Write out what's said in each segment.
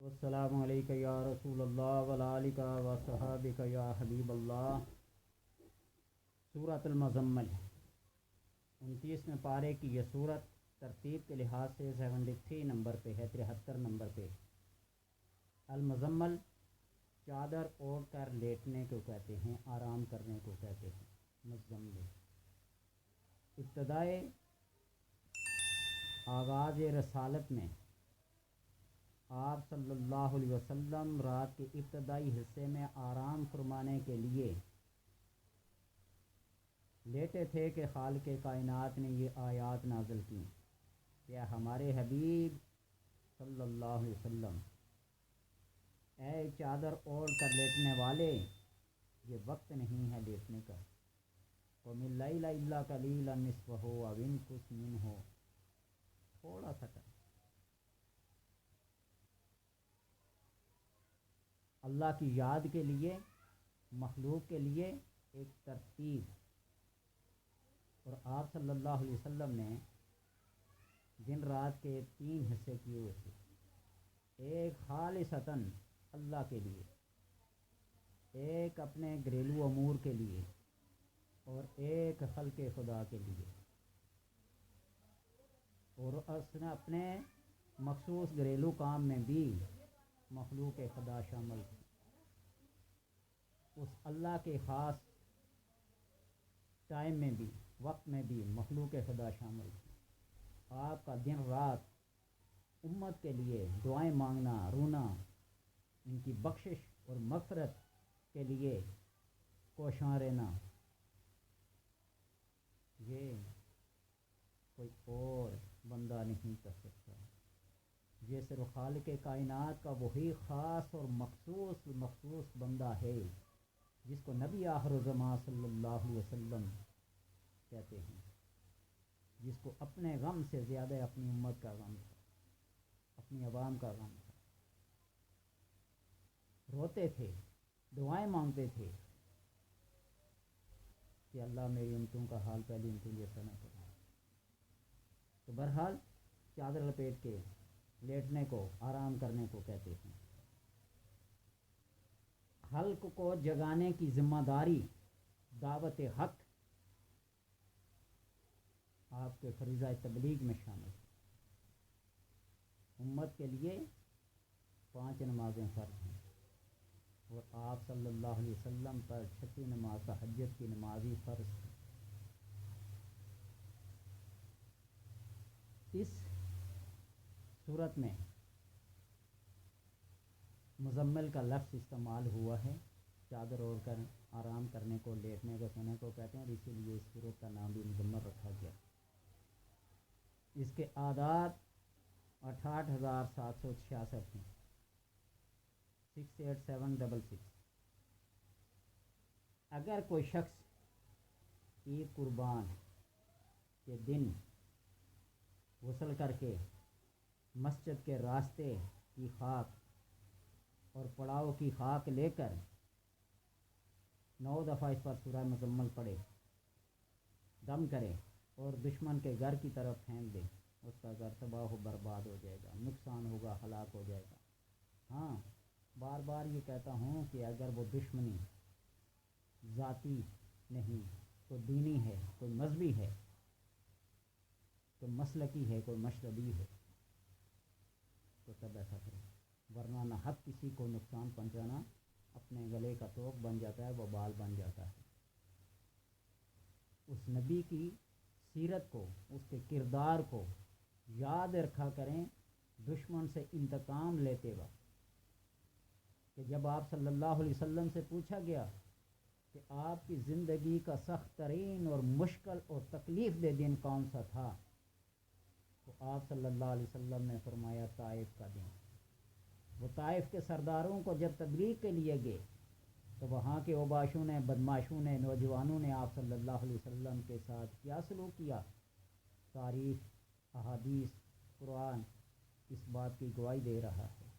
السلام علیکم یا رسول اللہ وعلیکہ و صحابک یا حبیب اللہ۔ سورۃ المزمل 29ویں پارے کی یہ سورت ترتیب کے لحاظ سے 73 نمبر پہ ہے، 73 نمبر پہ۔ المزمل چادر اوڑھ کر لیٹنے کو کہتے ہیں، آرام کرنے کو کہتے ہیں، مزمل۔ ابتدائے آغاز رسالت میں آپ صلی اللہ علیہ وسلم رات کے ابتدائی حصے میں آرام فرمانے کے لیے لیٹے تھے کہ خالق کائنات نے یہ آیات نازل کی کہ ہمارے حبیب صلی اللہ علیہ وسلم، اے چادر اوڑھ کر لیٹنے والے، یہ وقت نہیں ہے لیٹنے کا۔ قُمِ اللَّيْلَ إِلَّا قَلِيلًا نِّصْفَهُ أَوِ انقُصْ مِنْهُ، تھوڑا سا کر۔ اللہ کی یاد کے لیے، مخلوق کے لیے ایک ترتیب، اور آپ صلی اللہ علیہ وسلم نے دن رات کے 3 حصے کیے ہوئے تھے، ایک خالصتاً اللہ کے لیے، ایک اپنے گھریلو امور کے لیے، اور ایک خلق خدا کے لیے۔ اور اس نے اپنے مخصوص گھریلو کام میں بھی مخلوق خدا شامل تھی، اس اللہ کے خاص ٹائم میں بھی، وقت میں بھی مخلوق خدا شامل تھی۔ آپ کا دن رات امت کے لیے دعائیں مانگنا، رونا، ان کی بخشش اور مغفرت کے لیے کوشاں رہنا، یہ کوئی اور بندہ نہیں کر سکتا۔ یہ صرف خالق کائنات کا وہی خاص اور مخصوص بندہ ہے جس کو نبی آخر الزمان صلی اللہ علیہ وسلم کہتے ہیں، جس کو اپنے غم سے زیادہ اپنی امت کا غم تھا، اپنی عوام کا غم تھا۔ روتے تھے، دعائیں مانگتے تھے کہ اللہ میری امتوں کا حال پہلی امتوں جیسا نہ کرے۔ تو بہرحال چادر لپیٹ کے لیٹنے کو، آرام کرنے کو کہتے ہیں۔ خلق کو جگانے کی ذمہ داری، دعوت حق آپ کے فریضہ تبلیغ میں شامل ہے۔ امت کے لیے 5 نمازیں فرض ہیں، اور آپ صلی اللہ علیہ وسلم پر 6 نماز تہجد کی نماز ہی فرض ہے۔ اس صورت میں مزمل کا لفظ استعمال ہوا ہے، چادر اوڑھ کر آرام کرنے کو، لیٹنے کو، سونے کو کہتے ہیں، اور اسی لیے اس صورت کا نام بھی مزمل رکھا گیا۔ اس کے اعداد 68,766 ہیں، 68766۔ اگر کوئی شخص عید قربان کے دن غسل کر کے مسجد کے راستے کی خاک اور پڑاؤ کی خاک لے کر 9 دفعہ اس پر سورہ مزمل پڑھے، دم کرے اور دشمن کے گھر کی طرف پھینک دے، اس کا گھر تباہ و برباد ہو جائے گا، نقصان ہوگا، ہلاک ہو جائے گا۔ ہاں، بار بار یہ کہتا ہوں کہ اگر وہ دشمنی ذاتی نہیں، کوئی دینی ہے، کوئی مذہبی ہے، کوئی مسلکی ہے، کوئی مشربی ہے، تو تب ایسا کرے، ورنہ نہ حق کسی کو نقصان پہنچانا اپنے گلے کا توق بن جاتا ہے، وبال بن جاتا ہے۔ اس نبی کی سیرت کو، اس کے کردار کو یاد رکھا کریں دشمن سے انتقام لیتے وقت، کہ جب آپ صلی اللہ علیہ وسلم سے پوچھا گیا کہ آپ کی زندگی کا سخت ترین اور مشکل اور تکلیف دہ دن کون سا تھا، تو آپ صلی اللہ علیہ وسلم نے فرمایا طائف کا دن۔ وہ طائف کے سرداروں کو جب تبلیغ کے لیے گئے تو وہاں کے اوباشوں نے، بدماشوں نے، نوجوانوں نے آپ صلی اللہ علیہ وسلم کے ساتھ کیا سلوک کیا، تاریخ، احادیث، قرآن اس بات کی گواہی دے رہا ہے۔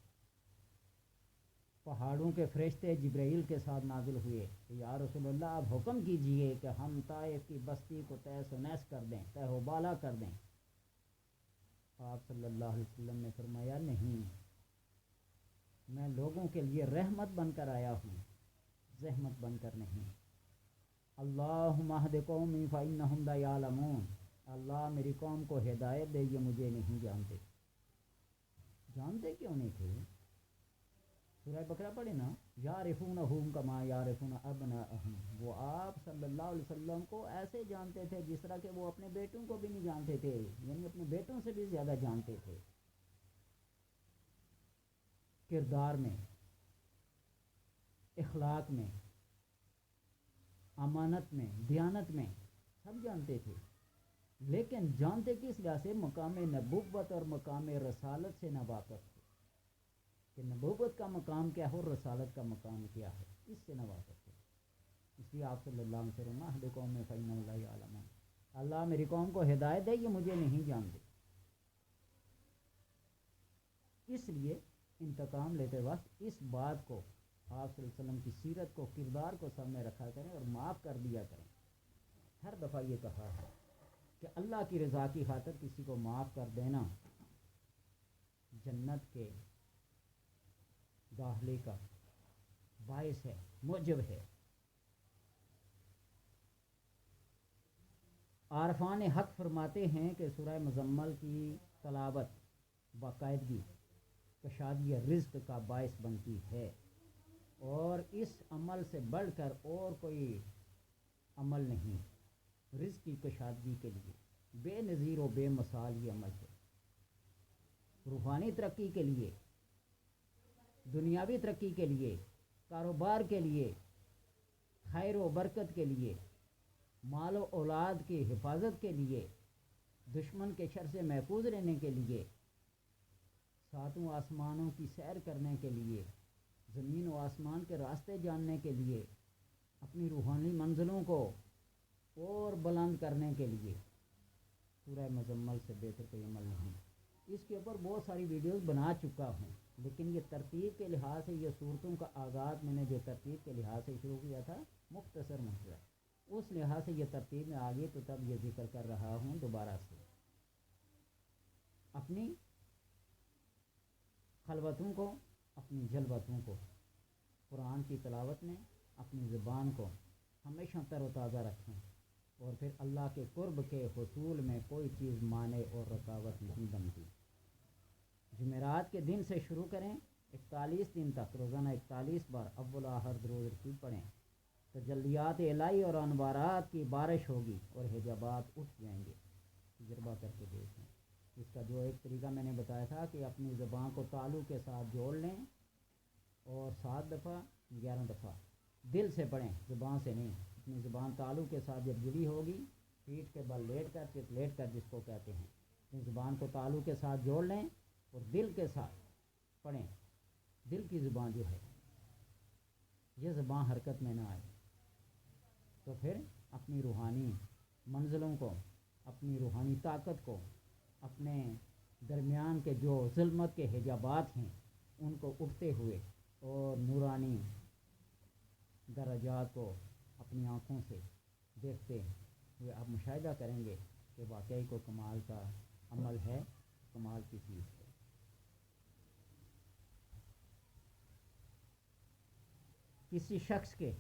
پہاڑوں کے فرشتے جبرائیل کے ساتھ نازل ہوئے کہ یا رسول اللہ آپ حکم کیجئے کہ ہم طائف کی بستی کو تہس و نحس کر دیں، تہہ و بالا کر دیں۔ آپ صلی اللہ علیہ وسلم نے فرمایا نہیں، میں لوگوں کے لیے رحمت بن کر آیا ہوں، زحمت بن کر نہیں۔ اللہم اہد قومی فإنہم لا یعلمون، اللہ میری قوم کو ہدایت دے، یہ مجھے نہیں جانتے۔ جانتے کیوں نہیں تھے؟ سورہ بقرہ پڑھے نا، یعرفونہم کما یعرفون ابناءہم، وہ آپ صلی اللہ علیہ وسلم کو ایسے جانتے تھے جس طرح کہ وہ اپنے بیٹوں کو بھی نہیں جانتے تھے، یعنی اپنے بیٹوں سے بھی زیادہ جانتے تھے۔ کردار میں، اخلاق میں، امانت میں، دیانت میں سب جانتے تھے، لیکن جانتے کس لحاظ سے؟ مقام نبوت اور مقام رسالت سے نواقف تھے کہ نبوت کا مقام کیا ہے اور رسالت کا مقام کیا ہے، اس سے نواقف تھے۔ اس لیے آپ صلی اللہ علیہ وسلم اہد قوم فإنہم لا یعلمون، اللہ میری قوم کو ہدایت دے، یہ مجھے نہیں جانتے۔ اس لیے انتقام لیتے وقت اس بات کو، آپ صلی اللہ علیہ وسلم کی سیرت کو، کردار کو سامنے رکھا کریں اور معاف کر دیا کریں۔ ہر دفعہ یہ کہا ہے کہ اللہ کی رضا کی خاطر کسی کو معاف کر دینا جنت کے داخلے کا باعث ہے، موجب ہے۔ عارفان حق فرماتے ہیں کہ سورہ مزمل کی تلاوت باقاعدگی کشادی رزق کا باعث بنتی ہے، اور اس عمل سے بڑھ کر اور کوئی عمل نہیں رزق کی کشادگی کے لیے، بے نظیر و بے مثال یہ عمل ہے۔ روحانی ترقی کے لیے، دنیاوی ترقی کے لیے، کاروبار کے لیے، خیر و برکت کے لیے، مال و اولاد کی حفاظت کے لیے، دشمن کے شر سے محفوظ رہنے کے لیے، ساتوں آسمانوں کی سیر کرنے کے لیے، زمین و آسمان کے راستے جاننے کے لیے، اپنی روحانی منزلوں کو اور بلند کرنے کے لیے سورہ مزمل سے بہتر کوئی عمل نہیں۔ اس کے اوپر بہت ساری ویڈیوز بنا چکا ہوں، لیکن یہ ترتیب کے لحاظ سے، یہ صورتوں کا آغاز میں نے جو ترتیب کے لحاظ سے شروع کیا تھا مختصر مختصر، اس لحاظ سے یہ ترتیب میں آگے تو تب یہ ذکر کر رہا ہوں دوبارہ سے۔ اپنی خلوتوں کو، اپنی جلوتوں کو قرآن کی تلاوت میں اپنی زبان کو ہمیشہ تر و تازہ رکھیں، اور پھر اللہ کے قرب کے حصول میں کوئی چیز مانع اور رکاوٹ نہیں بنتی۔ جمعرات کے دن سے شروع کریں، 41 دن تک روزانہ 41 بار اول آخر درود رسول پڑھیں، تجلیات الہی اور انوارات کی بارش ہوگی اور حجابات اٹھ جائیں گے۔ تجربہ کر کے دیکھیں۔ اس کا جو ایک طریقہ میں نے بتایا تھا کہ اپنی زبان کو تالو کے ساتھ جوڑ لیں اور 7 دفعہ 11 دفعہ دل سے پڑھیں، زبان سے نہیں۔ اپنی زبان تالو کے ساتھ جب جڑی ہوگی، پیٹھ کے بل لیٹ کر، پھر لیٹ کر جس کو کہتے ہیں، اپنی زبان کو تالو کے ساتھ جوڑ لیں اور دل کے ساتھ پڑھیں۔ دل کی زبان جو ہے، یہ زبان حرکت میں نہ آئے تو پھر اپنی روحانی منزلوں کو، اپنی روحانی طاقت کو، اپنے درمیان کے جو ظلمت کے حجابات ہیں ان کو اٹھتے ہوئے اور نورانی درجات کو اپنی آنکھوں سے دیکھتے ہوئے آپ مشاہدہ کریں گے کہ واقعی کو کمال کا عمل ہے، کمال کی چیز ہے۔ کسی شخص کے،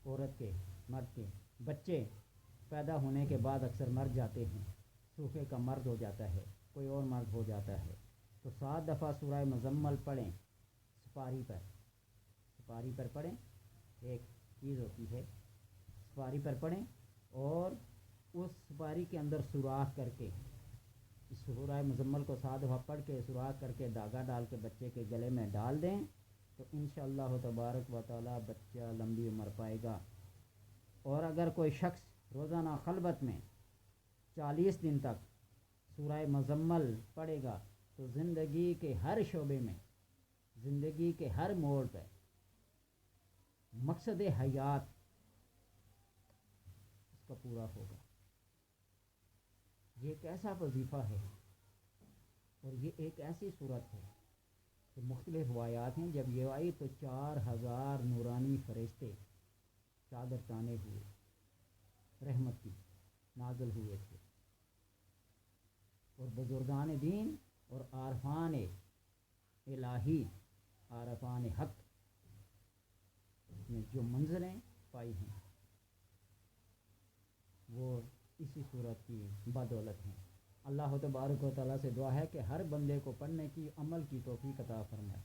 عورت کے، مرد کے بچے پیدا ہونے کے بعد اکثر مر جاتے ہیں، صوفے کا مرد ہو جاتا ہے، کوئی اور مرد ہو جاتا ہے، تو 7 دفعہ سورہ مزمل پڑھیں، سپاری پر پڑھیں، ایک چیز ہوتی ہے سپاری پر پڑھیں، اور اس سپاری کے اندر سوراخ کر کے، اس سورہ مزمل کو 7 دفعہ پڑھ کے سوراخ کر کے دھاگا ڈال کے بچے کے گلے میں ڈال دیں تو انشاءاللہ تبارک و تعالی بچہ لمبی عمر پائے گا۔ اور اگر کوئی شخص روزانہ خلوت میں 40 دن تک سورہ مزمل پڑھے گا تو زندگی کے ہر شعبے میں، زندگی کے ہر موڑ پہ مقصد حیات اس کا پورا ہوگا۔ یہ ایک ایسا وظیفہ ہے اور یہ ایک ایسی صورت ہے کہ مختلف روایات ہیں، جب یہ آئی تو 4000 نورانی فرشتے چادر تانے ہوئے رحمت کی نازل ہوئے تھے، اور بزرگان دین اور عارفان الہی عارفان حق نے جو منزلیں پائی ہیں وہ اسی صورت کی بدولت ہیں۔ اللہ تبارک و تعالیٰ سے دعا ہے کہ ہر بندے کو پڑھنے کی عمل کی توفیق عطا فرمائے۔